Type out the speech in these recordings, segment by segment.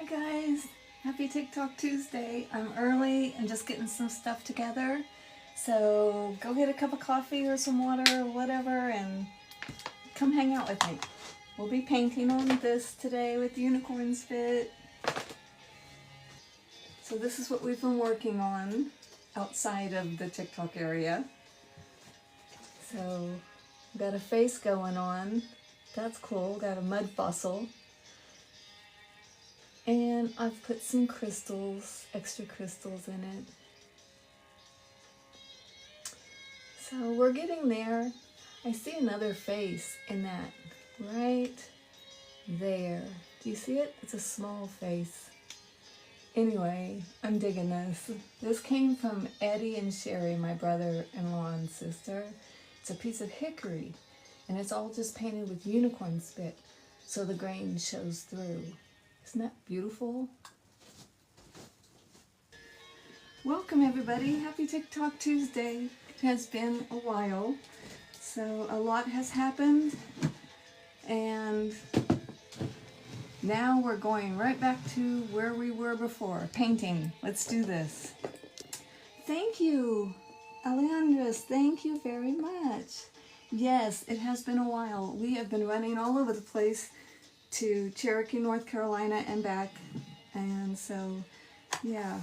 guys, happy TikTok Tuesday. I'm early and just getting some stuff together. So go get a cup of coffee or some water or whatever and come hang out with me. We'll be painting on this today with Unicorn Spit. So this is what we've been working on outside of the TikTok area. So got a face going on. That's cool. Got a mud fossil. And I've put some crystals, extra crystals in it. So we're getting there. I see another face in that right there. Do you see it? It's a small face. Anyway, I'm digging this. This came from Eddie and Sherry, my brother-in-law and sister. It's a piece of hickory, and it's all just painted with Unicorn Spit, so the grain shows through. Isn't that beautiful? Welcome everybody. Happy TikTok Tuesday. It has been a while. So a lot has happened. And now we're going right back to where we were before. Painting. Let's do this. Thank you, Alejandros. Thank you very much. Yes, it has been a while. We have been running all over the place to Cherokee, North Carolina and back, and so yeah,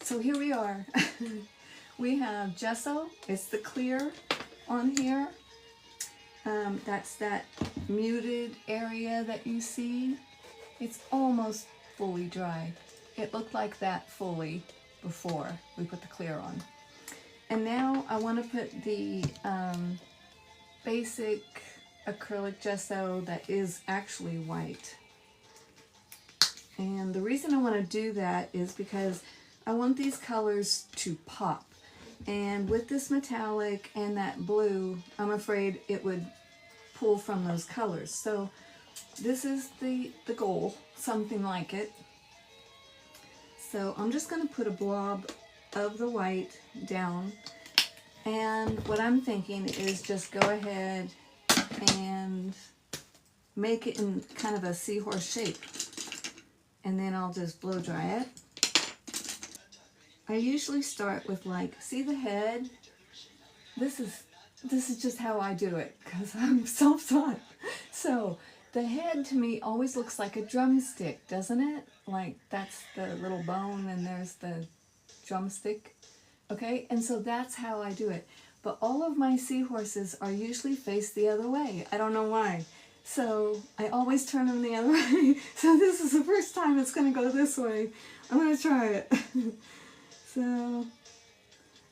so here we are. We have gesso. It's the clear on here. That's that muted area that you see. It's almost fully dry. It looked like that fully before we put the clear on, and now I want to put the basic acrylic gesso that is actually white. And the reason I want to do that is because I want these colors to pop. And with this metallic and that blue, I'm afraid it would pull from those colors. So this is the goal, something like it. So I'm just going to put a blob of the white down. And what I'm thinking is just go ahead and make it in kind of a seahorse shape, and then I'll just blow dry it. I usually start with, like, see the head? This is just how I do it because I'm self-taught. So the head to me always looks like a drumstick, doesn't it? Like that's the little bone and there's the drumstick. Okay, and so that's how I do it. But all of my seahorses are usually faced the other way. I don't know why. So I always turn them the other way. So this is the first time it's going to go this way. I'm going to try it. So,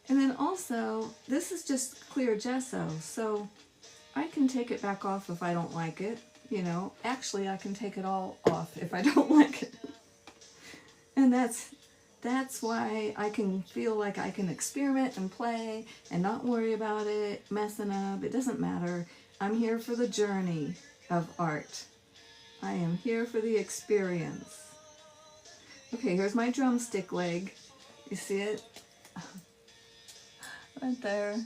and then also, this is just clear gesso. So I can take it back off if I don't like it. You know, actually I can take it all off if I don't like it. And that's why I can feel like I can experiment and play and not worry about it messing up. It doesn't matter. I'm here for the journey of art. I am here for the experience. Okay, here's my drumstick leg. You see it? Right there.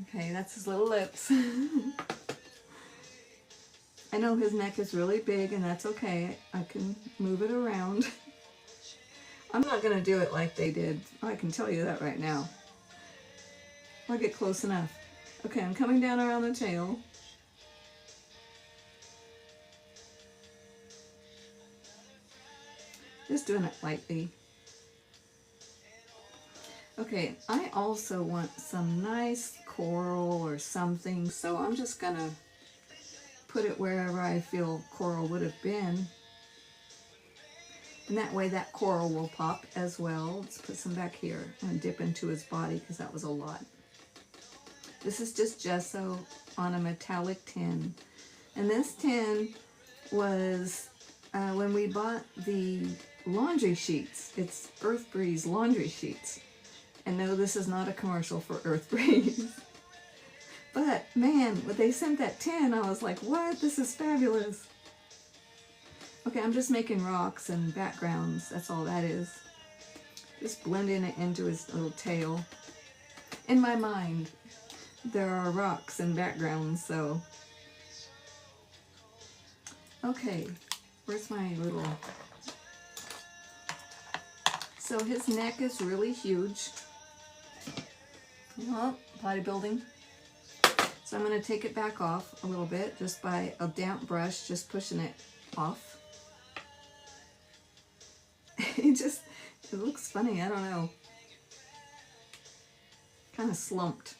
Okay, that's his little lips. I know his neck is really big and that's okay. I can move it around. I'm not going to do it like they did. I can tell you that right now. I'll get close enough. Okay, I'm coming down around the tail. Just doing it lightly. Okay, I also want some nice coral or something, so I'm just going to put it wherever I feel coral would have been. And that way that coral will pop as well. Let's put some back here and dip into his body because that was a lot. This is just gesso on a metallic tin. And this tin was when we bought the laundry sheets. It's Earth Breeze laundry sheets. And no, this is not a commercial for Earth Breeze. But man, when they sent that tin, I was like, what? This is fabulous. Okay, I'm just making rocks and backgrounds. That's all that is. Just blending it into his little tail. In my mind, there are rocks and backgrounds, so. Okay, Where's my little... So his neck is really huge. Oh, bodybuilding. So I'm going to take it back off a little bit just by a damp brush, just pushing it off. It looks funny, I don't know. Kind of slumped.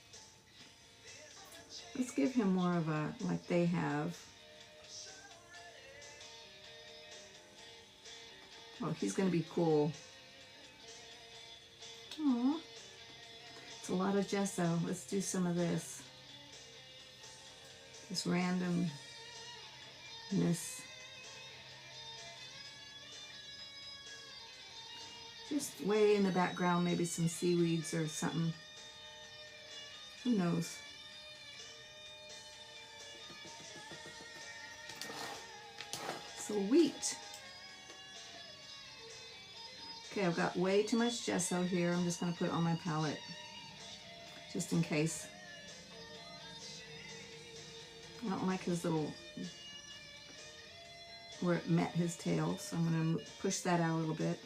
Let's give him more of a, like they have. Oh, he's going to be cool. Aww. It's a lot of gesso. Let's do some of this. This randomness. Just way in the background, maybe some seaweeds or something. Who knows? Sweet. Okay, I've got way too much gesso here. I'm just going to put it on my palette, just in case. I don't like his little, where it met his tail, so I'm going to push that out a little bit.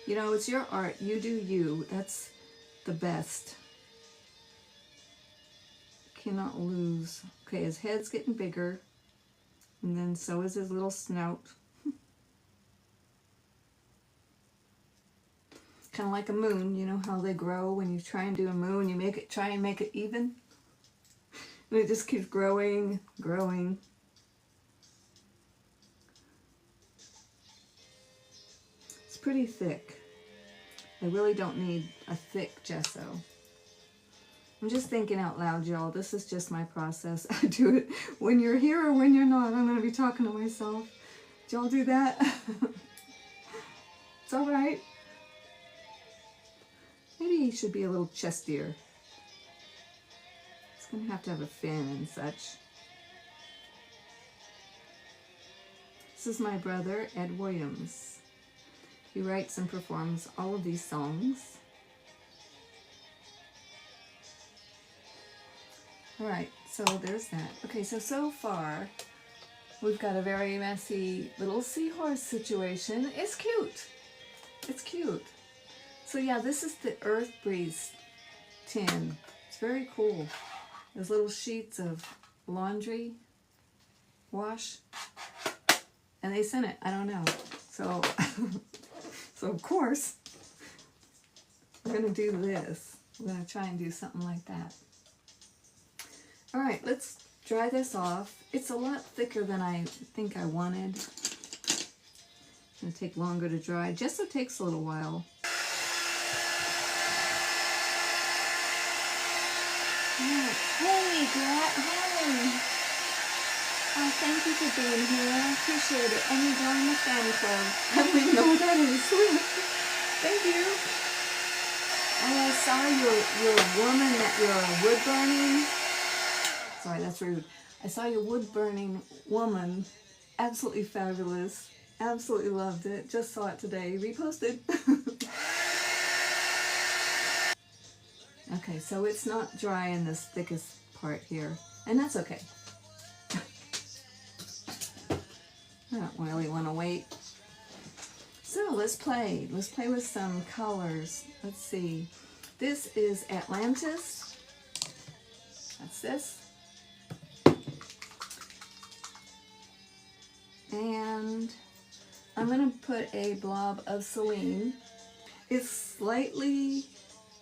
You know, it's your art. You do you. That's the best. Cannot lose. Okay, his head's getting bigger, and then so is his little snout. Kind of like a moon. You know how they grow when you try and do a moon? You try and make it even. And it just keeps growing, growing. It's pretty thick. I really don't need a thick gesso. I'm just thinking out loud, y'all. This is just my process. I do it when you're here or when you're not. I'm going to be talking to myself. Did y'all do that? It's all right. Maybe he should be a little chestier. He's going to have a fin and such. This is my brother, Ed Williams. He writes and performs all of these songs. All right, so there's that. Okay, so far, we've got a very messy little seahorse situation. It's cute. It's cute. So yeah, this is the Earth Breeze tin. It's very cool. There's little sheets of laundry wash. And they sent it. I don't know. So, so of course, we're going to do this. We're going to try and do something like that. All right, let's dry this off. It's a lot thicker than I think I wanted. It's going to take longer to dry. Gesso takes a little while. Hey, Grat, hey. Oh, thank you for being here. I appreciate it. And you joined the fan club. I don't even know what that is. Thank you. And I saw your woman that your wood burning. Sorry, that's rude. I saw your wood burning woman. Absolutely fabulous. Absolutely loved it. Just saw it today. Reposted. Okay, so it's not dry in this thickest part here. And that's okay. I don't really want to wait. So let's play. Let's play with some colors. Let's see. This is Atlantis. That's this. And I'm going to put a blob of Celine. It's slightly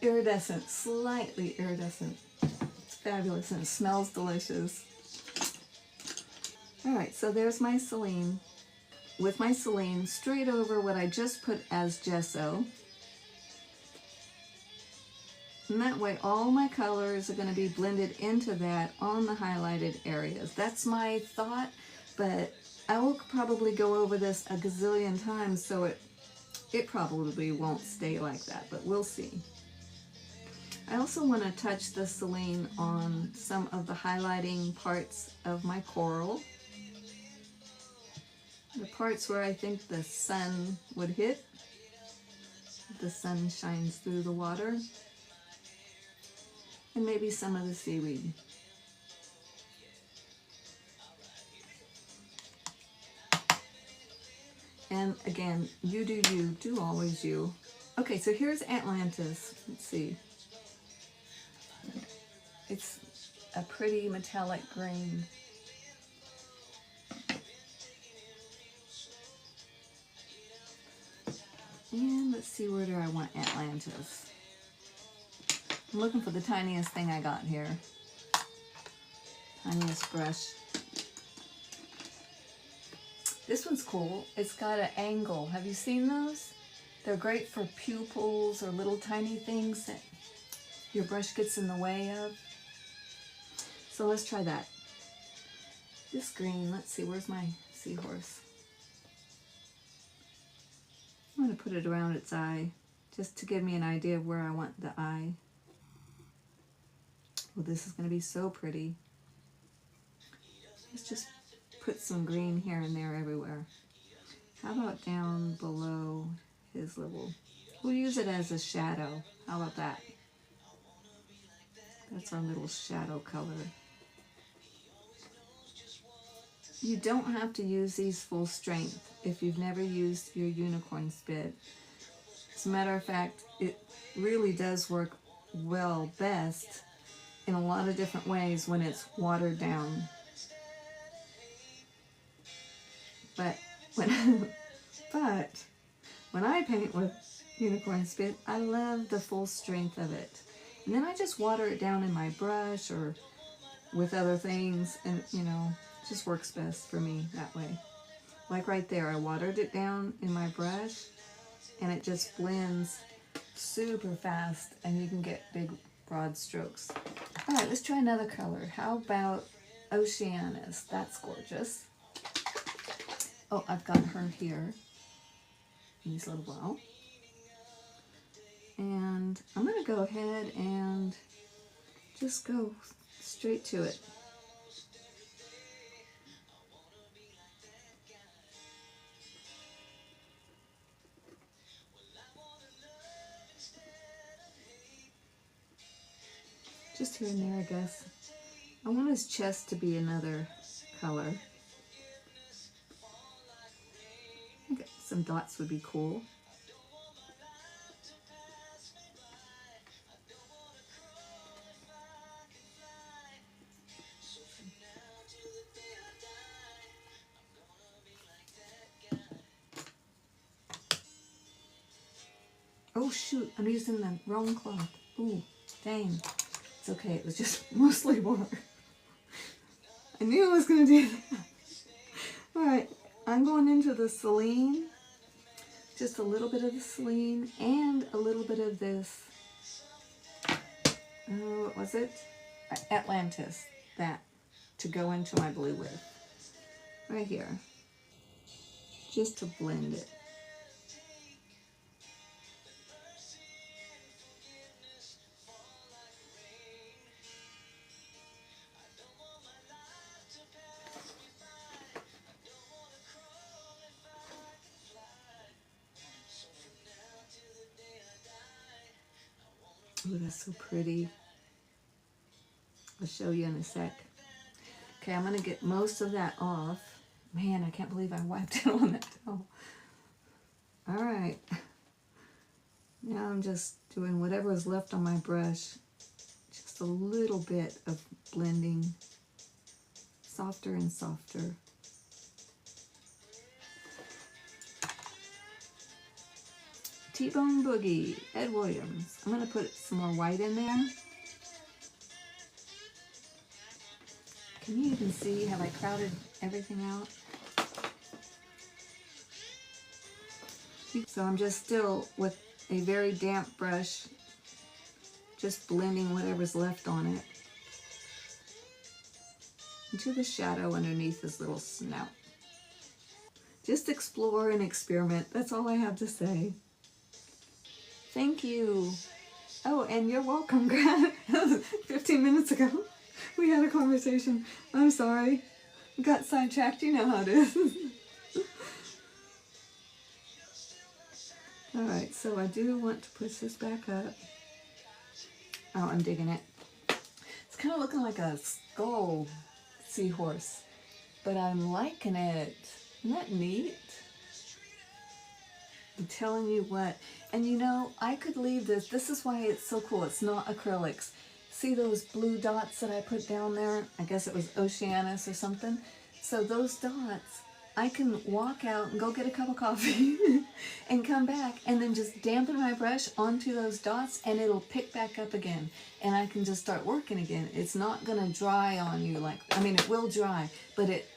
iridescent. Slightly iridescent. It's fabulous and it smells delicious. Alright, so there's my Celine. With my Celine straight over what I just put as gesso. And that way all my colors are going to be blended into that on the highlighted areas. That's my thought, but I will probably go over this a gazillion times, so it probably won't stay like that, but we'll see. I also want to touch the Celine on some of the highlighting parts of my coral. The parts where I think the sun would hit. The sun shines through the water. And maybe some of the seaweed. And again, you do you, do always you. Okay, so here's Atlantis. Let's see. It's a pretty metallic green. And let's see, where do I want Atlantis? I'm looking for the tiniest thing I got here. Tiniest brush. This one's cool. It's got an angle. Have you seen those? They're great for pupils or little tiny things that your brush gets in the way of. So let's try that. This green, let's see, where's my seahorse? I'm going to put it around its eye just to give me an idea of where I want the eye. Well, this is going to be so pretty. Let's just put some green here and there everywhere. How about down below his little... We'll use it as a shadow. How about that? That's our little shadow color. You don't have to use these full strength if you've never used your unicorn spit. As a matter of fact, it really does work well best in a lot of different ways when it's watered down. But when I paint with unicorn spit, I love the full strength of it. And then I just water it down in my brush or with other things, and you know, it just works best for me that way. Like right there, I watered it down in my brush and it just blends super fast and you can get big broad strokes. All right, let's try another color. How about Oceanus? That's gorgeous. Oh, I've got her here in this little ball. And I'm going to go ahead and just go straight to it. Just here and there, I guess. I want his chest to be another color. I think some dots would be cool. Oh shoot, I'm using the wrong cloth. Ooh, dang. It's okay, it was just mostly water. I knew I was going to do that. Alright, I'm going into the Celine. Just a little bit of the Celine and a little bit of this. What was it? Atlantis. That. To go into my blue with. Right here. Just to blend it. Oh, that's so pretty. I'll show you in a sec. Okay, I'm going to get most of that off. Man, I can't believe I wiped it on that towel. All right. Now I'm just doing whatever is left on my brush. Just a little bit of blending. Softer and softer. T-Bone Boogie, Ed Williams. I'm going to put some more white in there. Can you even see? Have I crowded everything out? So I'm just still with a very damp brush, just blending whatever's left on it into the shadow underneath his little snout. Just explore and experiment. That's all I have to say. Thank you. Oh, and you're welcome, Grant. 15 minutes ago, we had a conversation. I'm sorry. Got sidetracked. You know how it is. All right, so I do want to push this back up. Oh, I'm digging it. It's kind of looking like a skull seahorse, but I'm liking it. Isn't that neat? I'm telling you what. And you know, I could leave this. This is why it's so cool. It's not acrylics. See those blue dots that I put down there? I guess it was Oceanus or something. So those dots, I can walk out and go get a cup of coffee and come back and then just dampen my brush onto those dots and it'll pick back up again. And I can just start working again. It's not going to dry on you like, I mean, it will dry, but it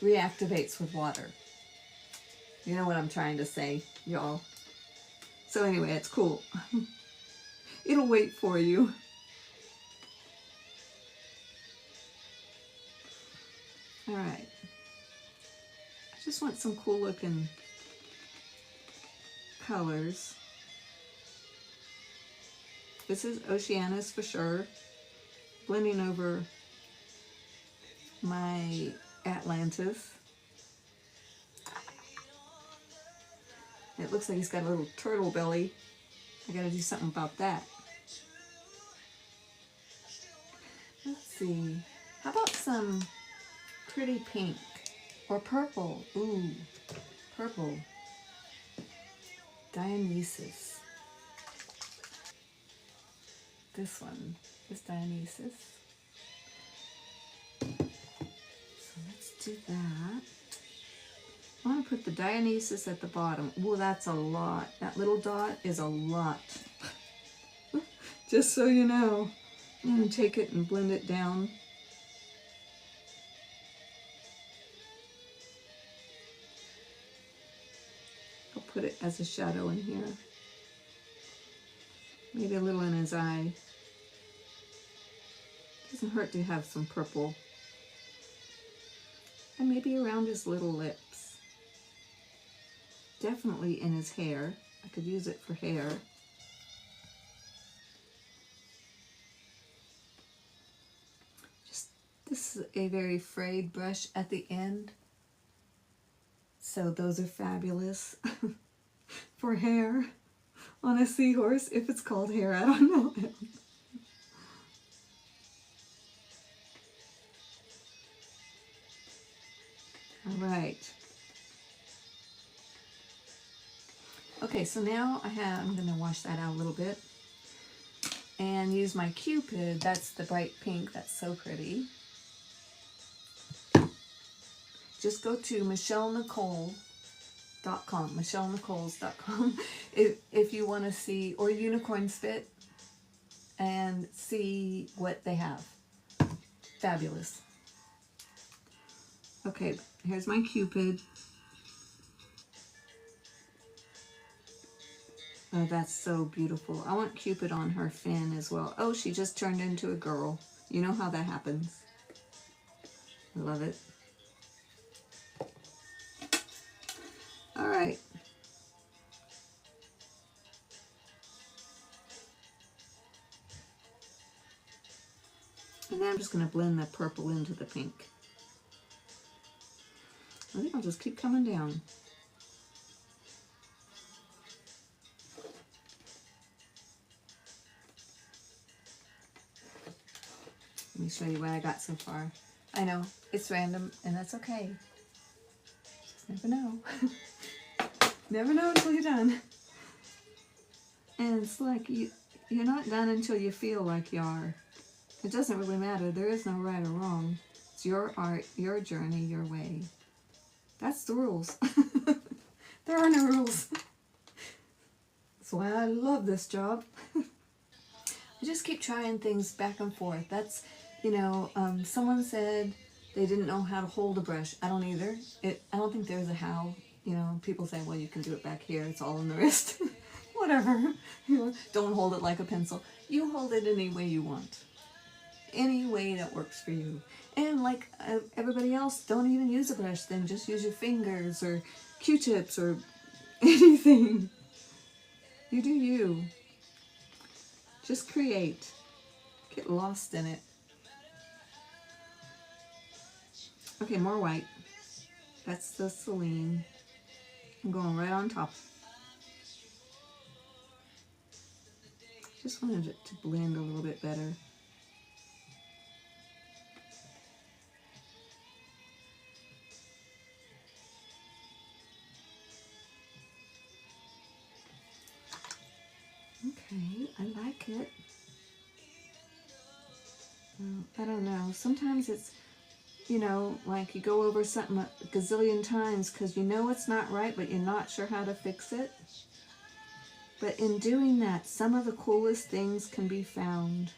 reactivates with water. You know what I'm trying to say, y'all. So anyway, it's cool. It'll wait for you. All right. I just want some cool looking colors. This is Oceanus for sure. Blending over my Atlantis. It looks like he's got a little turtle belly. I gotta do something about that. Let's see. How about some pretty pink or purple? Ooh, purple. Dionysus. This one is Dionysus. So let's do that. I want to put the Dionysus at the bottom. Ooh, that's a lot. That little dot is a lot. Just so you know. I'm going to take it and blend it down. I'll put it as a shadow in here. Maybe a little in his eye. Doesn't hurt to have some purple. And maybe around his little lips. Definitely in his hair. I could use it for hair. This is a very frayed brush at the end. So those are fabulous for hair on a seahorse, if it's called hair, I don't know. All right. Okay, so now I'm going to wash that out a little bit and use my Cupid. That's the bright pink. That's so pretty. Just go to michellenicole.com, michellenicole.com, if you want to see, or Unicorn Spit, and see what they have. Fabulous. Okay, here's my Cupid. Oh, that's so beautiful. I want Cupid on her fin as well. Oh, she just turned into a girl. You know how that happens. I love it. All right. And then I'm just going to blend the purple into the pink. I think I'll just keep coming down. Let me show you what I got so far. I know, it's random, and that's okay. Just never know. Never know until you're done. And it's like you're not done until you feel like you are. It doesn't really matter. There is no right or wrong. It's your art, your journey, your way. That's the rules. There are no rules. That's why I love this job. I just keep trying things back and forth. That's, someone said they didn't know how to hold a brush. I don't either. I don't think there's a how. People say, well, you can do it back here. It's all in the wrist. Whatever. Don't hold it like a pencil. You hold it any way you want. Any way that works for you. And like everybody else, don't even use a brush then. Just use your fingers or Q-tips or anything. You do you. Just create. Get lost in it. Okay, more white. That's the Celine. I'm going right on top. Just wanted it to blend a little bit better. like it. I don't know. Sometimes it's, you know, like you go over something a gazillion times because you know it's not right, but you're not sure how to fix it. But in doing that, some of the coolest things can be found.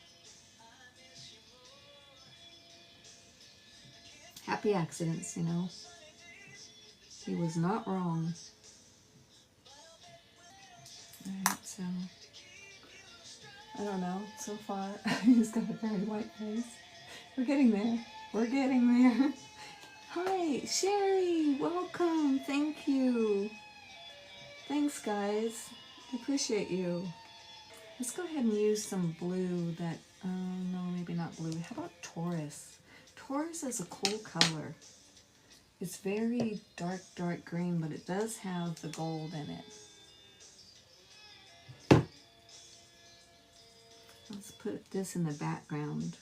Happy accidents, you know. He was not wrong. Alright, so I don't know. So far, he's got a very white face. We're getting there. We're getting there. Hi, Sherry. Welcome. Thank you. Thanks, guys. I appreciate you. Let's go ahead and use some blue that, no, maybe not blue. How about Taurus? Taurus is a cool color. It's very dark, dark green, but it does have the gold in it. Let's put this in the background.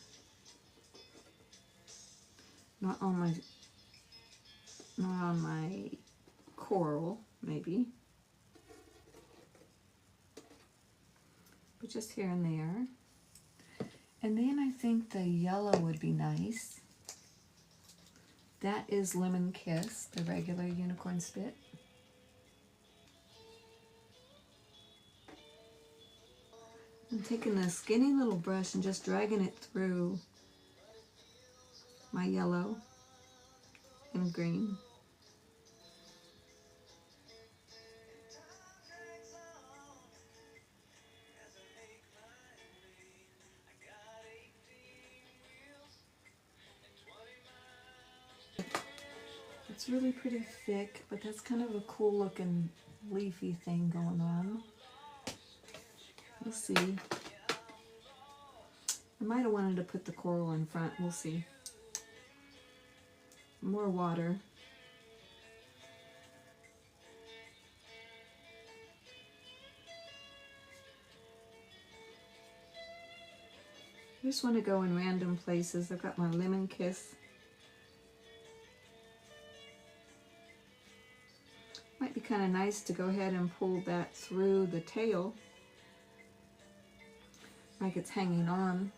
Not on my coral, maybe. But just here and there. And then I think the yellow would be nice. That is Lemon Kiss, the regular unicorn spit. I'm taking this skinny little brush and just dragging it through my yellow and green. It's really pretty thick, but that's kind of a cool looking leafy thing going on. We'll see. I might have wanted to put the coral in front. We'll see. More water. I just want to go in random places. I've got my Lemon Kiss. Might be kind of nice to go ahead and pull that through the tail. Like it's hanging on.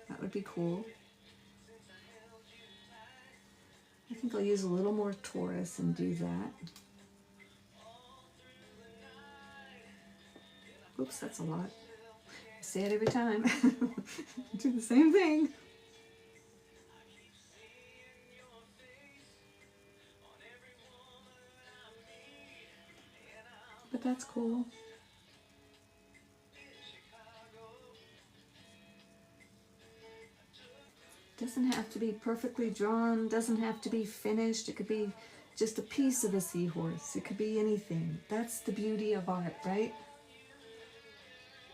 That would be cool. I think I'll use a little more Taurus and do that. Oops, that's a lot. I say it every time. Do the same thing. But that's cool. Doesn't have to be perfectly drawn, doesn't have to be finished. It could be just a piece of a seahorse. It could be anything. That's the beauty of art, right?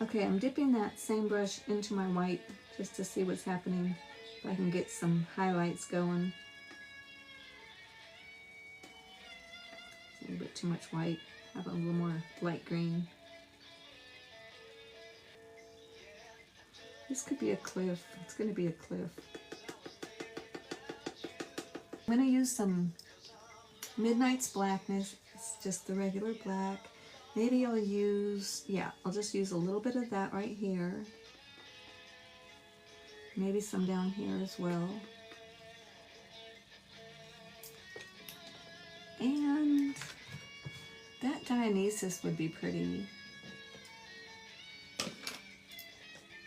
Okay, I'm dipping that same brush into my white just to see what's happening. If I can get some highlights going. A little bit too much white. Have a little more light green. This could be a cliff. It's going to be a cliff. I'm going to use some Midnight's Blackness. It's just the regular black. Maybe I'll use, yeah, I'll just use a little bit of that right here. Maybe some down here as well. And that Dionysus would be pretty.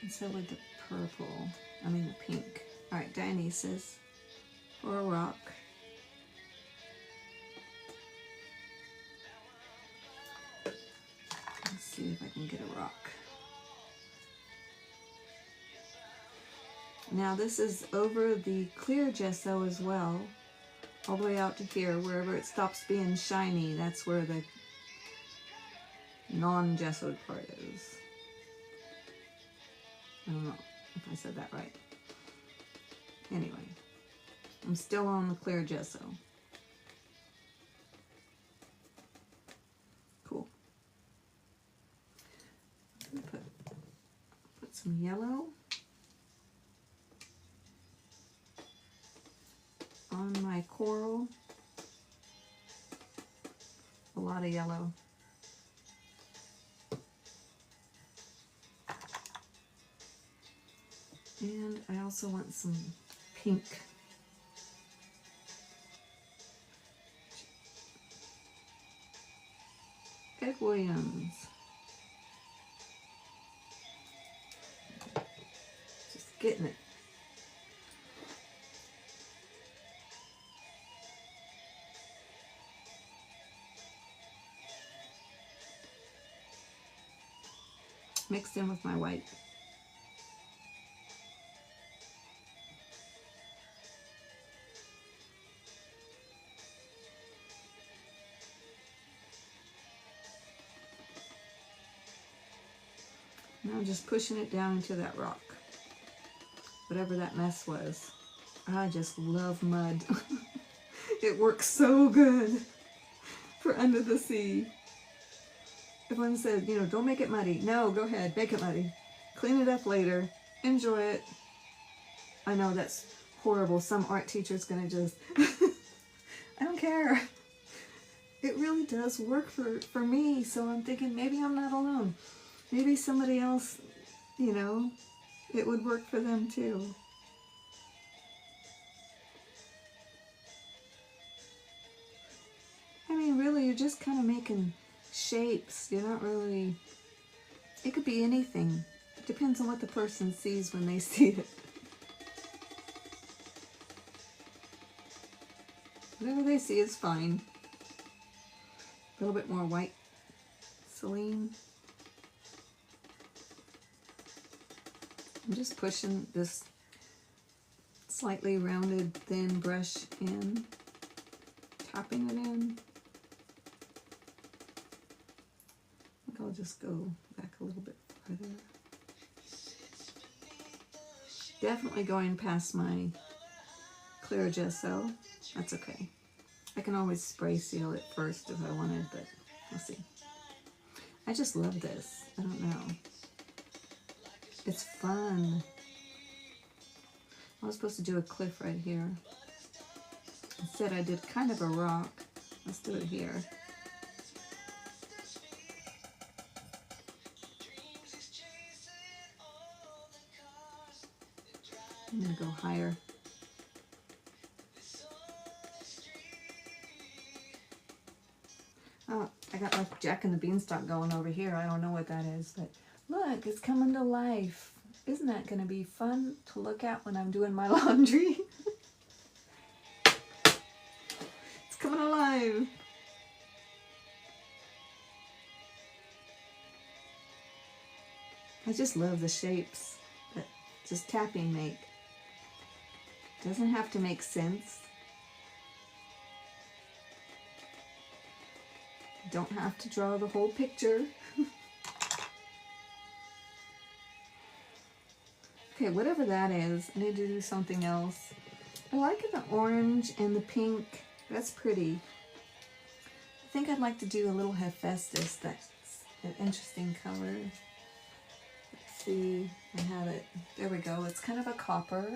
And so would the purple, I mean the pink. All right, Dionysus for a rock. Let's see if I can get a rock. Now this is over the clear gesso as well, all the way out to here. Wherever it stops being shiny, that's where the non-gessoed part is. I don't know if I said that right. Anyway, I'm still on the clear gesso. Cool. Put some yellow on my coral. A lot of yellow. And I also want some pink. Ed Williams. Just getting it. Mixed in with my white. Now I'm just pushing it down into that rock. Whatever that mess was. I just love mud. It works so good for under the sea. Everyone said, you know, don't make it muddy. No, go ahead, make it muddy. Clean it up later. Enjoy it. I know that's horrible. Some art teacher's gonna just, I don't care. It really does work for me, so I'm thinking maybe I'm not alone. Maybe somebody else, you know, it would work for them too. I mean, really, you're just kind of making shapes. You're not really, it could be anything. It depends on what the person sees when they see it. Whatever they see is fine. A little bit more white Celine. I'm just pushing this slightly rounded thin brush in, tapping it in. I think I'll just go back a little bit further. Definitely going past my clear gesso. That's okay. I can always spray seal it first if I wanted, but we'll see. I just love this. I don't know. It's fun. I was supposed to do a cliff right here. Instead I did kind of a rock. Let's do it here. I'm gonna go higher. Oh, I got like Jack and the Beanstalk going over here. I don't know what that is, but look, it's coming to life. Isn't that going to be fun to look at when I'm doing my laundry? It's coming alive. I just love the shapes that just tapping make. Doesn't have to make sense. Don't have to draw the whole picture. Okay, whatever that is, I need to do something else. I like the orange and the pink. That's pretty. I think I'd like to do a little Hephaestus. That's an interesting color. Let's see. I have it. There we go. It's kind of a copper.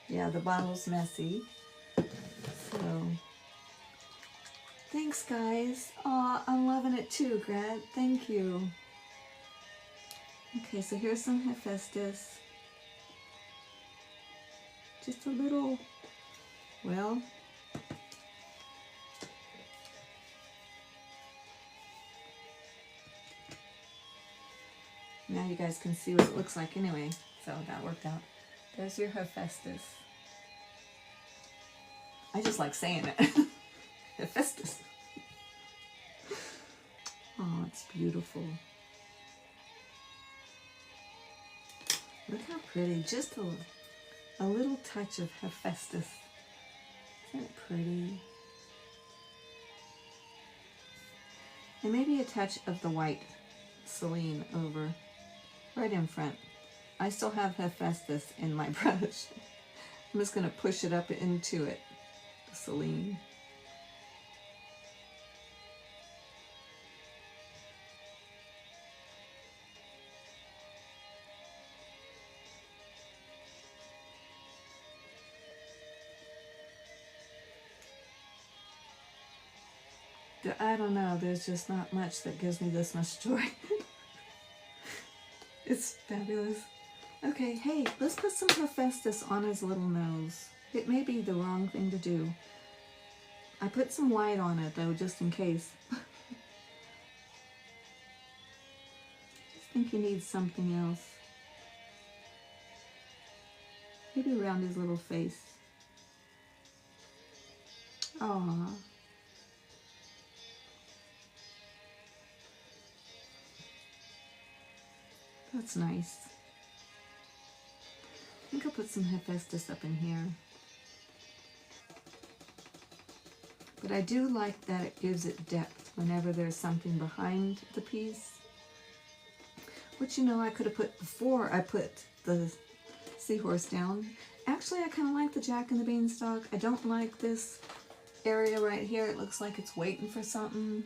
Yeah, the bottle's messy. So, thanks, guys. Aw, I'm loving it too, Greg. Thank you. Okay, so here's some Hephaestus. Just a little, well, now you guys can see what it looks like anyway, so that worked out. There's your Hephaestus. I just like saying it. Hephaestus. Oh, it's beautiful. Look how pretty. Just a little touch of Hephaestus. Isn't it pretty? And maybe a touch of the white Celine over, right in front. I still have Hephaestus in my brush. I'm just going to push it up into it, the Celine. I don't know, there's just not much that gives me this much joy. It's fabulous. Okay, hey, let's put some Hephaestus on his little nose. It may be the wrong thing to do. I put some white on it though, just in case. Just think he needs something else. Maybe around his little face. Aww. That's nice. I think I'll put some Hephaestus up in here. But I do like that it gives it depth whenever there's something behind the piece. Which, you know, I could have put before I put the seahorse down. Actually, I kind of like the Jack and the Beanstalk. I don't like this area right here. It looks like it's waiting for something.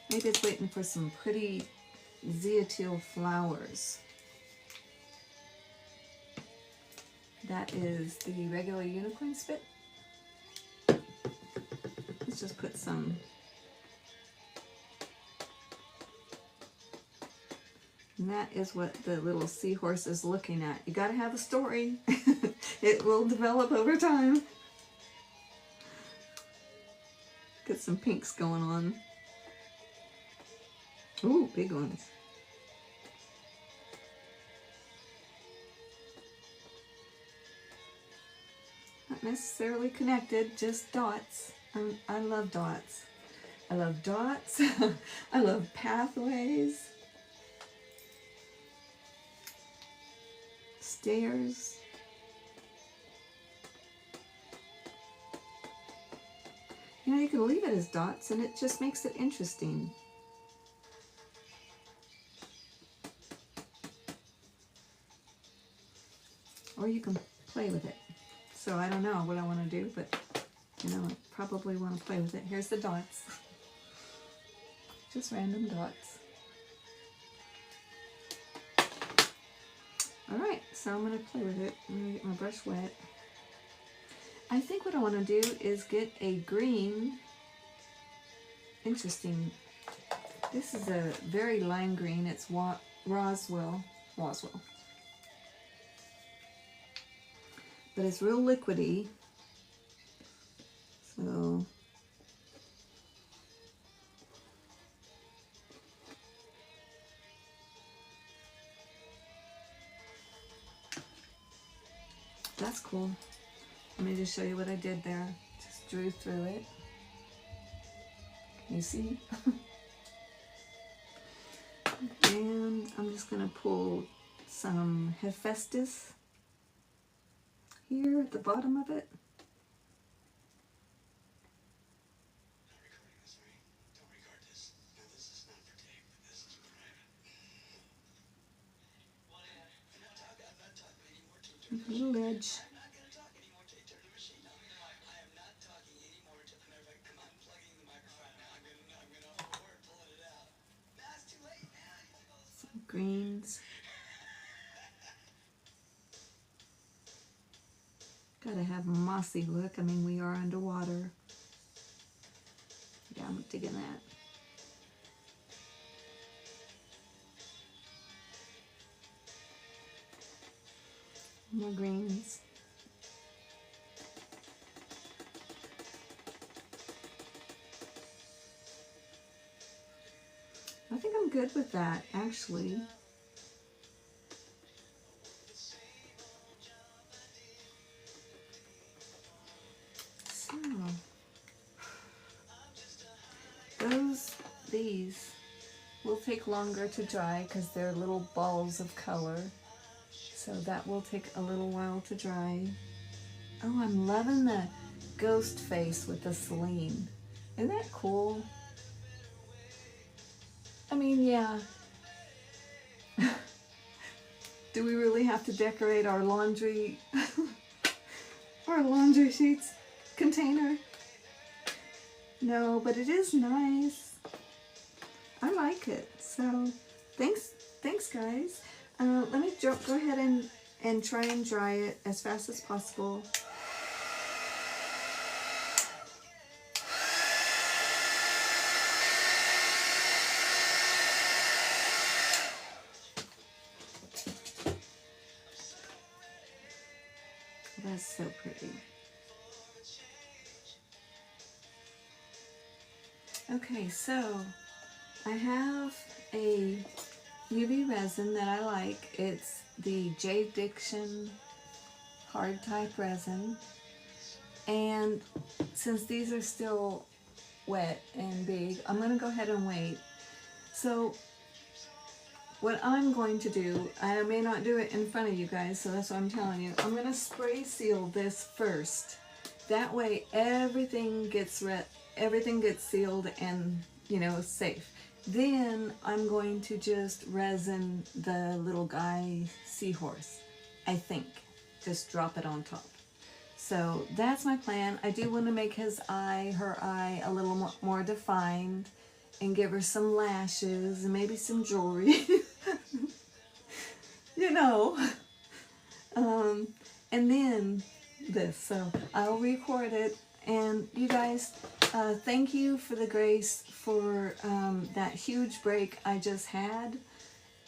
Maybe it's waiting for some pretty zeatil flowers. That is the regular unicorn spit. Let's just put some. And that is what the little seahorse is looking at. You gotta have a story. It will develop over time. Get some pinks going on. Ooh, big ones. Not necessarily connected, just dots. I love dots. I love dots. I love pathways. Stairs. You know, you can leave it as dots and it just makes it interesting. Or you can play with it. So I don't know what I want to do, but you know, I probably want to play with it. Here's the dots. Just random dots. Alright, so I'm going to play with it. I'm going to get my brush wet. I think what I want to do is get a green. Interesting. This is a very lime green. It's Roswell. But it's real liquidy. So that's cool. Let me just show you what I did there. Just drew through it. Can you see? And I'm just going to pull some Hephaestus here at the bottom of it. A little edge. Some greens. Gotta have a mossy look. I mean, we are underwater. Yeah, I'm digging that. More greens. I think I'm good with that, actually. So, these will take longer to dry because they're little balls of color. So that will take a little while to dry. Oh, I'm loving the ghost face with the Celine. Isn't that cool? I mean, yeah. Do we really have to decorate our laundry sheets container? No, but it is nice. I like it. So thanks guys. Let me go ahead and try and dry it as fast as possible. that's so pretty. Okay, so I have a UV resin that I like. It's the J. Dixon hard type resin. And since these are still wet and big, I'm going to go ahead and wait. So what I'm going to do, I may not do it in front of you guys, so that's what I'm telling you. I'm going to spray seal this first. That way everything gets sealed and, you know, safe. Then I'm going to just resin the little guy seahorse, I think. Just drop it on top. So that's my plan. I do want to make her eye a little more defined and give her some lashes and maybe some jewelry. You know. And then this. So I'll record it. And you guys, thank you for the grace for that huge break I just had.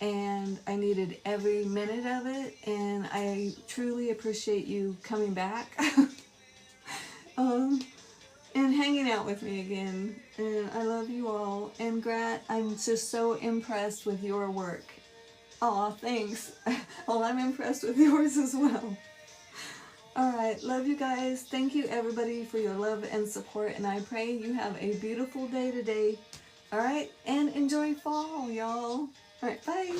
And I needed every minute of it, and I truly appreciate you coming back and hanging out with me again. And I love you all. And Grat, I'm just so impressed with your work. Aw, thanks. Well, I'm impressed with yours as well. Alright, love you guys. Thank you everybody for your love and support, and I pray you have a beautiful day today. Alright, and enjoy fall, y'all. Alright, bye.